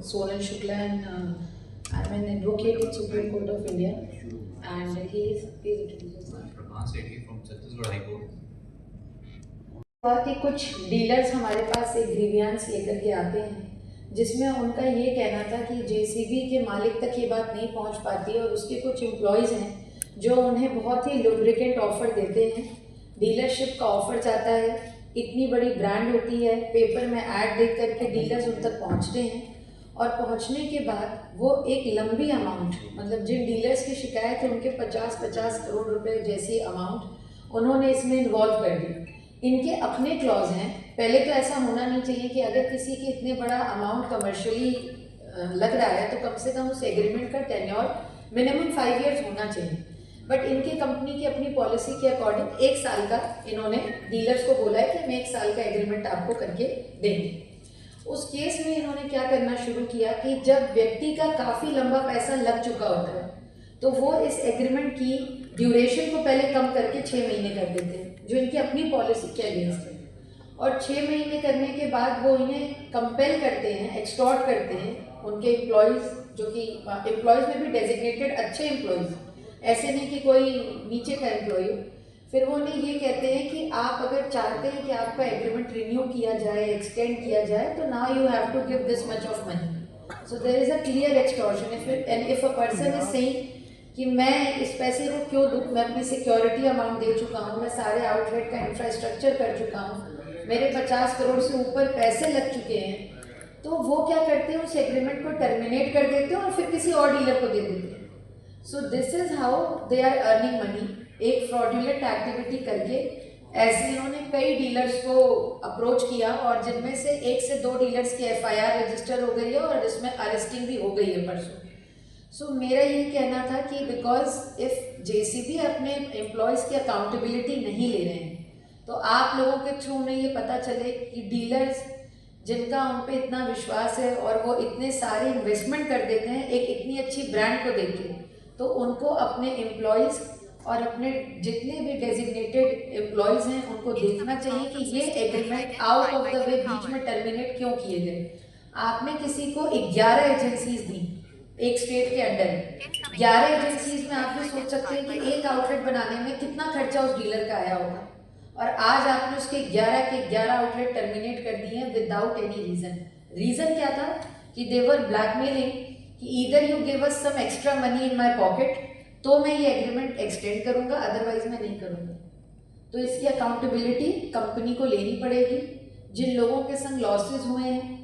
Sonal Shukla and I'm an advocate in Supreme Court of India and he is Prakash Sethi from Chhattisgarh High Court. कि कुछ dealers हमारे पास एक grievance लेकर के आते हैं जिसमें उनका ये कहना था कि जेसीबी के मालिक तक ये बात नहीं पहुंच पाती और उसके कुछ एम्प्लॉयज़ हैं जो उन्हें बहुत ही लुब्रिकेंट ऑफ़र देते हैं, डीलरशिप का ऑफ़र चाहता है, इतनी बड़ी ब्रांड होती है, पेपर में ऐड देख करके डीलर्स उन तक पहुँचते हैं और पहुँचने के बाद वो एक लंबी अमाउंट, मतलब जिन डीलर्स की शिकायत है उनके 50-50 करोड़ रुपए जैसी अमाउंट उन्होंने इसमें इन्वॉल्व कर दी। इनके अपने क्लॉज हैं। पहले तो ऐसा होना नहीं चाहिए कि अगर किसी की इतने बड़ा अमाउंट कमर्शियली लग रहा है तो कम से कम उस एग्रीमेंट का टेन्योर मिनिमम 5 इयर्स होना चाहिए, बट इनकी कंपनी की अपनी पॉलिसी के अकॉर्डिंग 1 साल का इन्होंने डीलर्स को बोला है कि हम 1 साल का एग्रीमेंट आपको करके देंगे। उस केस में इन्होंने क्या करना शुरू किया कि जब व्यक्ति का काफ़ी लंबा पैसा लग चुका होता है तो वो इस एग्रीमेंट की ड्यूरेशन को पहले कम करके 6 महीने कर देते हैं, जो इनकी अपनी पॉलिसी के अगेंस्ट है, और 6 महीने करने के बाद वो इन्हें कंपेल करते हैं, एक्सटॉर्ट करते हैं उनके एम्प्लॉयज़, जो कि एम्प्लॉयज़ में भी डेजिग्नेटेड अच्छे एम्प्लॉयज़, ऐसे नहीं कि कोई नीचे का एम्प्लॉय हो। फिर वो उन्हें ये कहते हैं कि आप अगर चाहते हैं कि आपका एग्रीमेंट रिन्यू किया जाए, एक्सटेंड किया जाए, तो now you have to give this much of money. So there is a clear extortion. If a person is saying कि मैं इस पैसे को क्यों दूँ, मैं अपनी सिक्योरिटी अमाउंट दे चुका हूँ, मैं सारे आउटलेट का इंफ्रास्ट्रक्चर कर चुका हूँ, मेरे 50 करोड़ से ऊपर पैसे लग चुके हैं, तो वो क्या करते हैं, उस एग्रीमेंट को टर्मिनेट कर देते हैं और फिर किसी और डीलर को दे देते हैं। So this is how they are earning money, एक फ्रॉडुलेंट एक्टिविटी करके। ऐसे इन्होंने कई डीलर्स को अप्रोच किया और जिनमें से 1 से 2 डीलर्स की FIR रजिस्टर हो गई है और इसमें अरेस्टिंग भी हो गई है परसों। सो मेरा ये कहना था कि बिकॉज इफ़ जेसीबी अपने एम्प्लॉयज़ की अकाउंटेबिलिटी नहीं ले रहे हैं तो आप लोगों के थ्रू उन्हें ये पता चले कि डीलर्स जिनका उन पर इतना विश्वास है और वो इतने सारे इन्वेस्टमेंट कर देते हैं एक इतनी अच्छी ब्रांड को देख के, तो उनको अपने एम्प्लॉयज़ और अपने जितने भी डेजिग्नेटेड एम्प्लॉयज़ हैं उनको देखना चाहिए कि ये agreement out of the way बीच में टर्मिनेट क्यों किए गए। आपने किसी को 11 एजेंसीज दी एक स्टेट के अंडर, 11 एजेंसीज में आप भी सोच सकते हैं कि एक आउटलेट बनाने में कितना खर्चा उस डीलर का आया होगा, और आज आपने उसके 11 के 11 आउटलेट टर्मिनेट कर दिए हैं विदाउट एनी रीज़न क्या था कि दे वर ब्लैकमेलिंग कि either you give us some extra money in my pocket तो मैं ये एग्रीमेंट एक्सटेंड करूंगा, अदरवाइज मैं नहीं करूंगा। तो इसकी अकाउंटेबिलिटी कंपनी को लेनी पड़ेगी। जिन लोगों के संग लॉसेज हुए हैं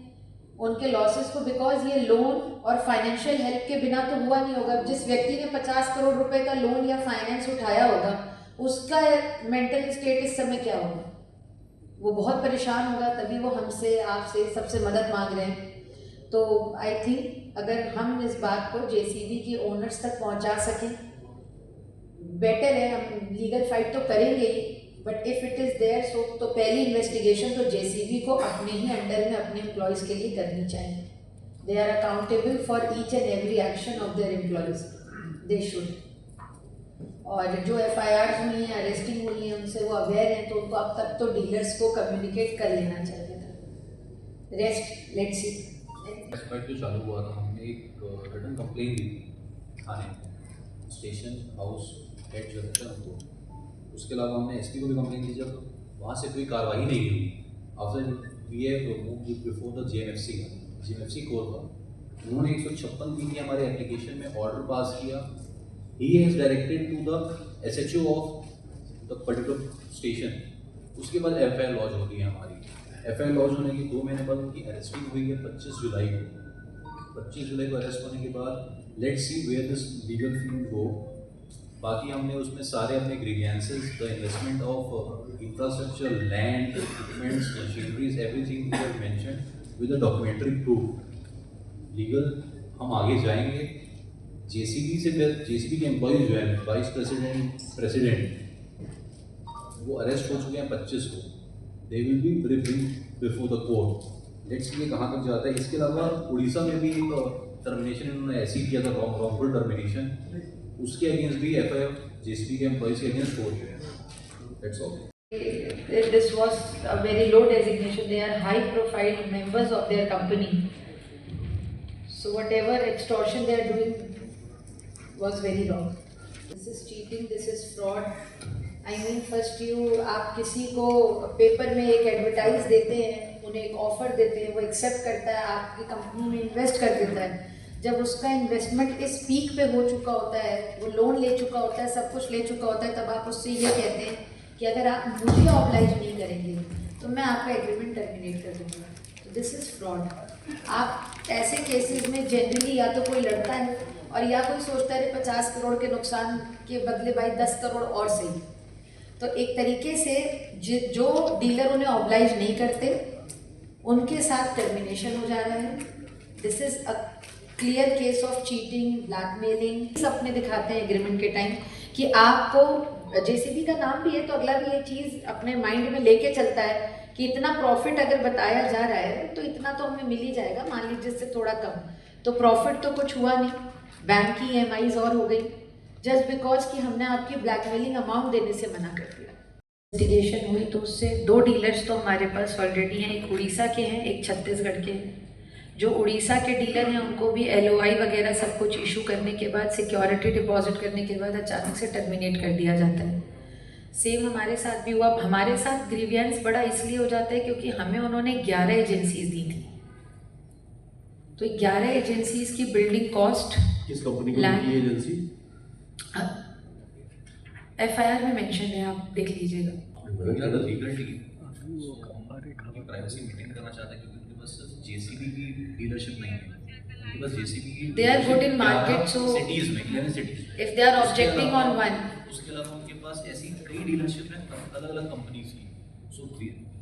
उनके लॉसेस को, बिकॉज ये लोन और फाइनेंशियल हेल्प के बिना तो हुआ नहीं होगा। जिस व्यक्ति ने 50 करोड़ रुपए का लोन या फाइनेंस उठाया होगा उसका मेंटल स्टेट इस समय क्या होगा, वो बहुत परेशान होगा, तभी वो हमसे आपसे सबसे मदद मांग रहे हैं। तो आई थिंक अगर हम इस बात को जेसीबी की ओनर्स तक पहुंचा सकें बेटर है। हम लीगल फाइट तो करेंगे ही, but if it is there so तो पहली इन्वेस्टिगेशन तो जेसीबी को अपने ही अंडर में अपने एम्प्लॉयज़ के लिए करनी चाहिए। They are accountable for each and every action of their employees, they should. और जो FIRs हुई हैं, अरेस्टिंग हुई हैं, उनसे वो अवेयर हैं, तो उनको अब तक तो डीलर्स को कम्युनिकेट कर लेना चाहिए था। Rest let's see. एक्सपर्ट जो चालू हुआ था, हमने एक रिटन कंप्लेन दी थी थाने में, स्टेशन हाउस हेड जो रहता है उनको। उसके अलावा हमने SP को भी कंप्लेन दी, जब वहाँ से कोई कार्रवाई नहीं हुई। After we have moved before the GMFC court पर, उन्होंने 156 की हमारे एप्लीकेशन में ऑर्डर पास किया। He has directed to the SHO of the particular station. उसके बाद FIR लॉन्च होती है हमारी। FIR लॉन्च होने के 2 महीने बाद उनकी अरेस्टिंग हुई है 25 जुलाई को। 25 जुलाई को अरेस्ट होने के बाद let's see where this legal field go. बाकी हमने उसमें सारे अपने grievances, the investment of infrastructure, land, equipments, machineries, everything we have mentioned with a documentary proof. Legal हम आगे जाएंगे। जेसीबी के एम्प्लॉयज जो है वाइस प्रेसिडेंट वो अरेस्ट हो चुके हैं 25 को। They will be briefing before the court. Let's see ये कहाँ तक जाता है। इसके अलावा उड़ीसा में भी एक टर्मिनेशन इन्होंने ऐसी किया था, रॉन्गफुल टर्मिनेशन, उसके अगेंस्ट भी FIR जेसीबी के एम्प्लॉयज के अगेंस्ट हो चुके हैं। That's all. This was a very low designation. They are high profile members of their company. So whatever extortion they are doing was very wrong. This is cheating, this is fraud. I mean first आप किसी को paper में एक advertise देते हैं, उन्हें एक offer देते हैं, वो एक्सेप्ट करता है, आपकी कंपनी में इन्वेस्ट कर देता है। जब उसका इन्वेस्टमेंट इस पीक पे हो चुका होता है, वो लोन ले चुका होता है, सब कुछ ले चुका होता है, तब आप उससे ये कहते हैं कि अगर आप मुझे ऑब्लाइज नहीं करेंगे तो मैं आपका एग्रीमेंट टर्मिनेट कर दूँगा। तो दिस इज़ फ्रॉड। आप ऐसे केसेस में जनरली या तो कोई लड़ता है और या कोई सोचता है 50 करोड़ के नुकसान के बदले भाई 10 करोड़ और सही। तो एक तरीके से जो डीलर उन्हें ऑब्लाइज नहीं करते उनके साथ टर्मिनेशन हो जा रहा है। This is a clear case of cheating, blackmailing. सपने दिखाते हैं एग्रीमेंट के टाइम कि आपको जेसीबी का नाम भी है तो अगला भी ये चीज़ अपने माइंड में लेके चलता है कि इतना प्रॉफिट अगर बताया जा रहा है तो इतना तो हमें मिल ही जाएगा, मान लीजिए इससे थोड़ा कम। तो प्रॉफिट तो कुछ हुआ नहीं, बैंक की EMIs और हो गई जस्ट बिकॉज कि हमने आपकी ब्लैकमेलिंग अमाउंट देने से मना कर दिया। इन्वेस्टिगेशन हुई तो उससे 2 डीलर्स तो हमारे पास ऑलरेडी हैं, एक उड़ीसा के हैं, एक छत्तीसगढ़ के हैं। जो उड़ीसा के डीलर हैं उनको भी LOI वगैरह सब कुछ इशू करने के बाद, सिक्योरिटी डिपॉजिट करने के बाद अचानक से टर्मिनेट कर दिया जाता है। सेम हमारे साथ भी हुआ। हमारे साथ ग्रीवियंस बड़ा इसलिए हो जाता है क्योंकि हमें उन्होंने 11 एजेंसीज दी थी। तो 11 एजेंसीज की बिल्डिंग कॉस्ट, किस कंपनी की एजेंसी? FIR में मेंशन है, आप देख लीजिएगा। प्राइवेसी मेंटेन करना चाहते हैं क्योंकि उनके पास JCB की डीलरशिप नहीं है, उनके पास JCB की they are good in market, so cities में 11 cities if they are objecting on one, उसके अलावा उनके पास ऐसी कई डीलरशिप है अलग अलग कंपनीज की। So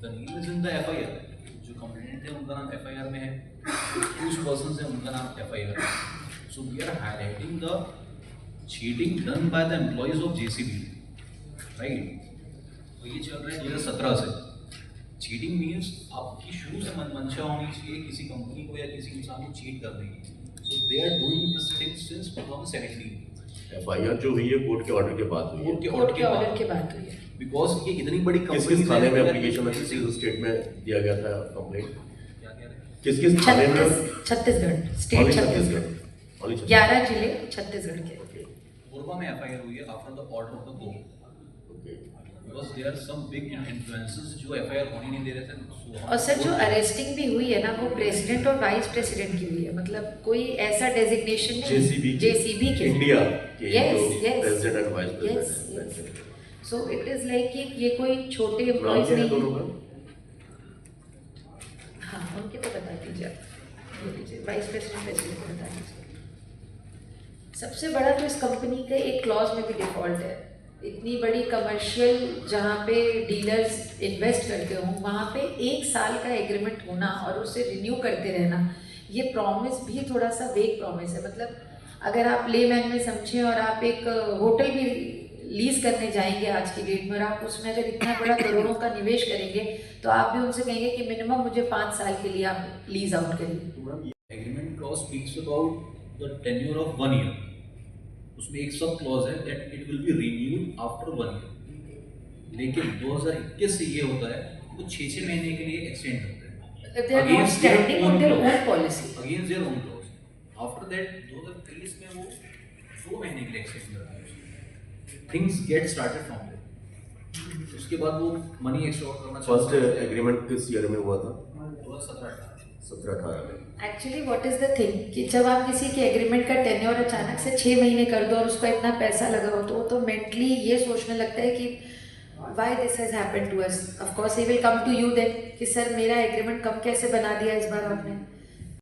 the name is in the FIR। जो कंप्लेंट है उनका नाम FIR में है, कुछ पर्संस है उनका नाम FIR है। So we are highlighting the cheating done by the employees of JCB, right. तो ये चल रहा है 2017 से। चीटिंग मीन्स आपकी शुरू से मनमंशा होनी चाहिए किसी कंपनी को या किसी इंसान को चीट करने की। So they are doing this thing since 2017। FIR जो हुई है कोर्ट के ऑर्डर के बाद हुई है। कोर्ट के ऑर्डर के बाद हुई है। बिकॉज ये इतनी बड़ी कंपनी किस थाने में एप्लीकेशन में किस स्टेट में दिया गया था कंप्लेंट? किस थाने में? छत्तीसगढ़ स्टेट, छत्तीसगढ़ 11 जिले छत्तीसगढ़ के। कोरबा में FIR हुई है after the order of the court. Because there are some big influencers जो FIR होने नहीं दे रहे थे। और सर जो अरेस्टिंग भी हुई है ना वो प्रेसिडेंट और वाइस प्रेसिडेंट की हुई है, मतलब कोई ऐसा डेजिग्नेशन नहीं JCB के इंडिया के president and vice president. So it is like कि ये कोई छोटे एम्प्लॉइज नहीं है। हाँ उनके तो बता दीजिए आप, वाइस प्रेसिडेंट प्रेसिडेंट को बता दीजिए। सबसे बड़ा तो इस कंपनी के एक क्लॉज में भी डिफॉल्ट है। इतनी बड़ी कमर्शियल जहाँ पे डीलर्स इन्वेस्ट करते हों वहाँ पे 1 साल का एग्रीमेंट होना और उसे रिन्यू करते रहना, ये प्रॉमिस भी थोड़ा सा वेग प्रॉमिस है। मतलब अगर आप लेमैन में समझें और आप एक होटल भी लीज करने जाएंगे आज की डेट में और आप उसमें अगर इतना बड़ा करोड़ों का निवेश करेंगे तो आप भी उनसे कहेंगे कि मिनिमम मुझे 5 साल के लिए आप लीज आउट करिए। Agreement clause speaks about the tenure of 1 year. उसमें एक सब क्लॉज है that it will be renewed after 1 year. लेकिन 2021 से ये होता है वो 6 महीने के लिए एक्सटेंड करते हैं against their own policy, against their own clause. After that 2023 में वो 2 महीने के लिए एक्सटेंड करते हैं। Things get started from there. उसके बाद वो मनी एक्सटॉर्ट करना फर्स्ट एग्रीमेंट किस ईयर में हुआ था? 2017-18 में। Actually what is the thing कि जब आप किसी के एग्रीमेंट का टेन्योर अचानक से 6 महीने कर दो और उसका इतना पैसा लगा हो तो मेंटली ये सोचने लगता है कि why this has happened to us. Of course he will come to you then कि सर मेरा एग्रीमेंट कब कैसे बना दिया इस बार आपने।